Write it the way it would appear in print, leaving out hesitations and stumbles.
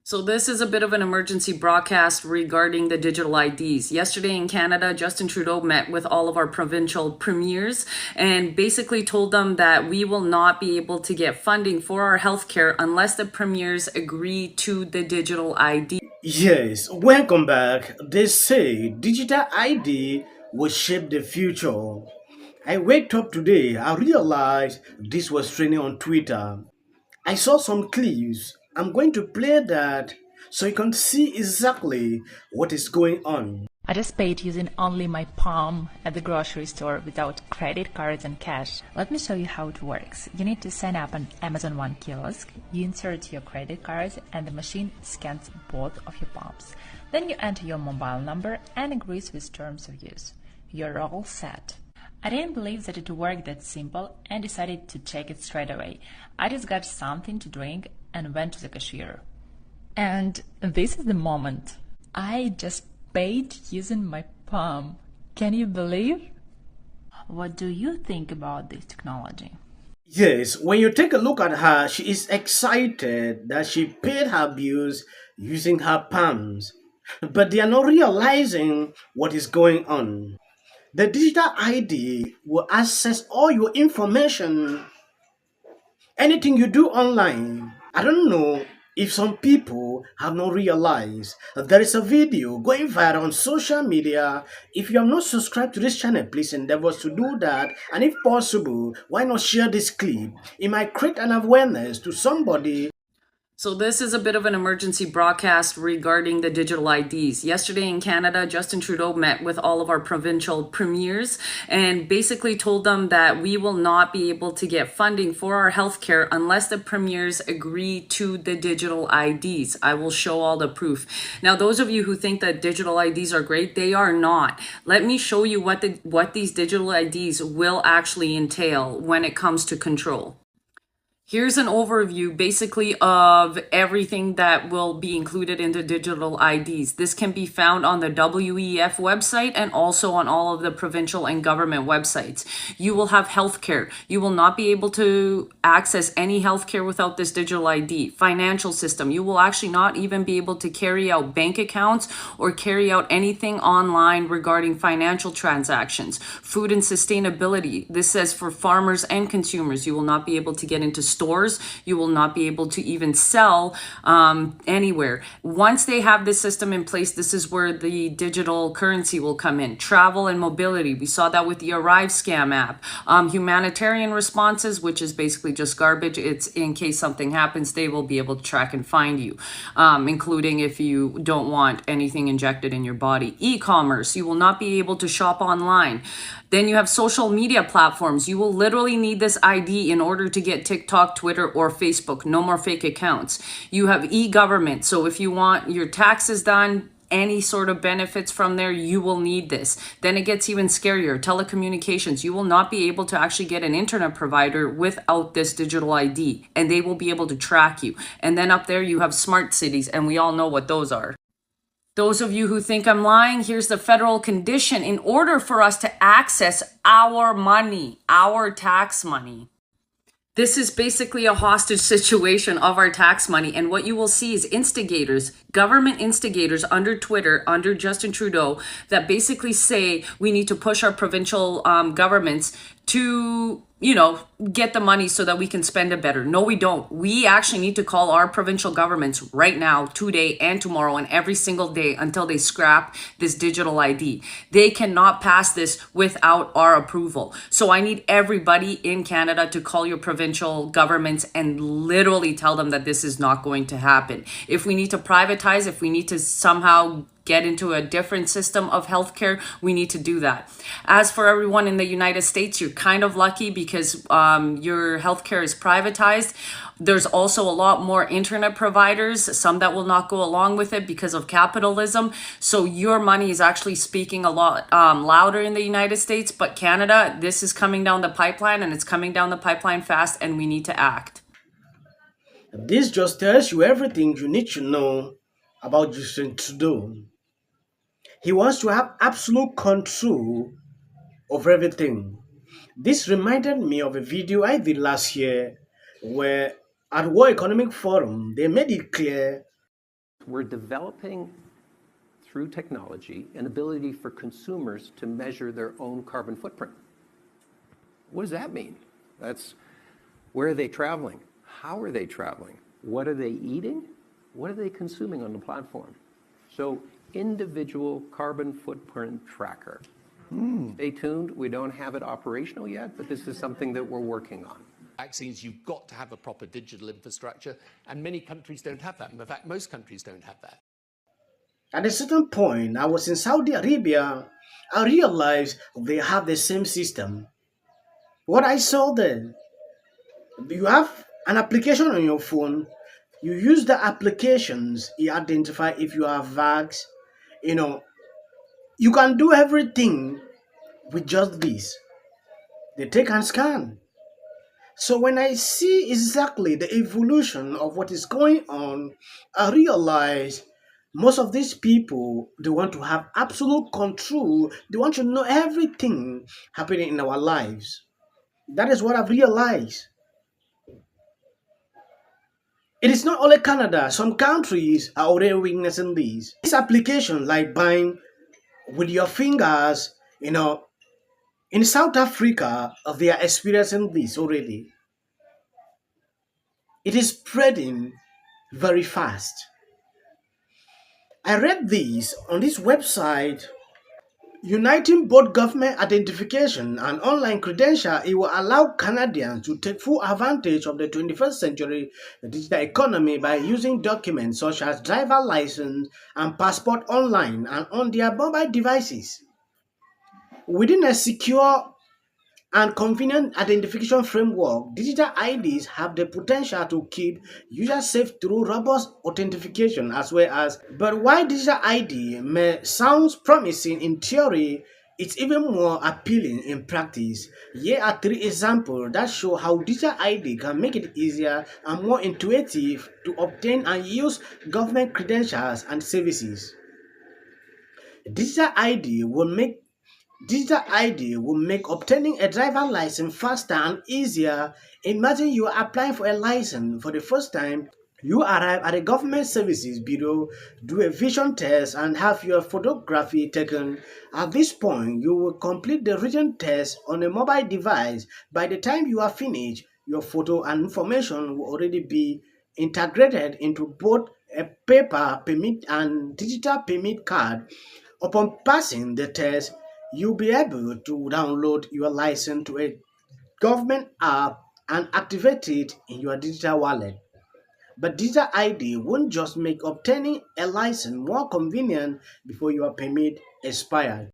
So this is a bit of an emergency broadcast regarding the digital IDs. Yesterday in Canada, Justin Trudeau met with all of our provincial premiers and basically told them that we will not be able to get funding for our healthcare unless the premiers agree to the digital ID. Yes, welcome back. They say digital ID will shape the future. I waked up today, I realized this was trending on Twitter. I saw some clips. I'm going to play that so you can see exactly what is going on. I just paid using only my palm at the grocery store without credit cards and cash. Let me show you how it works. You need to sign up on Amazon One kiosk, you insert your credit cards and the machine scans both of your palms. Then you enter your mobile number and agrees with terms of use. You're all set. I didn't believe that it worked that simple and decided to check it straight away. I just got something to drink and went to the cashier. And this is the moment. I just paid using my palm. Can you believe? What do you think about this technology? Yes, when you take a look at her, she is excited that she paid her bills using her palms. But they are not realizing what is going on. The digital ID will access all your information, anything you do online. I don't know if some people have not realized that there is a video going viral on social media. If you have not subscribed to this channel, please endeavor to do that. And if possible, why not share this clip? It might create an awareness to somebody. So this is a bit of an emergency broadcast regarding the digital IDs. Yesterday in Canada, Justin Trudeau met with all of our provincial premiers and basically told them that we will not be able to get funding for our healthcare unless the premiers agree to the digital IDs. I will show all the proof. Now, those of you who think that digital IDs are great, they are not. Let me show you what these digital IDs will actually entail when it comes to control. Here's an overview basically of everything that will be included in the digital IDs. This can be found on the WEF website and also on all of the provincial and government websites. You will have healthcare. You will not be able to access any healthcare without this digital ID. Financial system. You will actually not even be able to carry out bank accounts or carry out anything online regarding financial transactions. Food and sustainability. This says for farmers and consumers, you will not be able to get into stores. You will not be able to even sell anywhere. Once they have this system in place, this is where the digital currency will come in. Travel and mobility. We saw that with the Arrive scam app. Humanitarian responses, which is basically just garbage. It's in case something happens, they will be able to track and find you, including if you don't want anything injected in your body. E-commerce. You will not be able to shop online. Then you have social media platforms. You will literally need this ID in order to get TikTok, Twitter, or Facebook. No more fake accounts. You have e-government. So if you want your taxes done, any sort of benefits from there, you will need this. Then it gets even scarier. Telecommunications. You will not be able to actually get an internet provider without this digital ID, and they will be able to track you. And then up there you have smart cities, and we all know what those are. Those of you who think I'm lying, here's the federal condition. In order for us to access our money, our tax money, this is basically a hostage situation of our tax money. And what you will see is instigators, government instigators under Twitter, under Justin Trudeau, that basically say we need to push our provincial governments to, get the money so that we can spend it better. No, we don't. We actually need to call our provincial governments right now, today and tomorrow and every single day until they scrap this digital ID. They cannot pass this without our approval. So I need everybody in Canada to call your provincial governments and literally tell them that this is not going to happen. If we need to privatize, if we need to somehow get into a different system of healthcare, we need to do that. As for everyone in the United States, you're kind of lucky because your healthcare is privatized. There's also a lot more internet providers, some that will not go along with it because of capitalism. So your money is actually speaking a lot louder in the United States. But Canada, this is coming down the pipeline, and it's coming down the pipeline fast, and we need to act. This just tells you everything you need to know about Justin Trudeau. He wants to have absolute control of everything. This reminded me of a video I did last year where at World Economic Forum, they made it clear we're developing through technology an ability for consumers to measure their own carbon footprint. What does that mean? That's where are they traveling? How are they traveling? What are they eating? What are they consuming on the platform? So individual carbon footprint tracker. Stay tuned. We don't have it operational yet, but this is something that we're working on. Vaccines, you've got to have a proper digital infrastructure, and many countries don't have that. In fact, most countries don't have that. At a certain point, I was in Saudi Arabia. I realized they have the same system. What I saw then, you have an application on your phone. You use the applications, you identify if you are vax. You can do everything with just this. They take and scan. So when I see exactly the evolution of what is going on, I realize most of these people, they want to have absolute control. They want to know everything happening in our lives. That is what I've realized. It is not only Canada. Some countries are already witnessing this. This application, like buying with your fingers, in South Africa, they are experiencing this already. It is spreading very fast. I read this on this website, uniting both government identification and online credential. It will allow Canadians to take full advantage of the 21st century digital economy by using documents such as driver license and passport online and on their mobile devices. Within a secure and convenient identification framework, digital IDs have the potential to keep users safe through robust authentication as well as. But while digital ID may sound promising in theory, it's even more appealing in practice. Here are 3 examples that show how digital ID can make it easier and more intuitive to obtain and use government credentials and services. Digital ID will make obtaining a driver license faster and easier. Imagine you are applying for a license for the first time. You arrive at a government services bureau, do a vision test, and have your photography taken. At this point, you will complete the written test on a mobile device. By the time you are finished, your photo and information will already be integrated into both a paper permit and digital permit card. Upon passing the test, you'll be able to download your license to a government app and activate it in your digital wallet. But digital ID won't just make obtaining a license more convenient before your permit expires.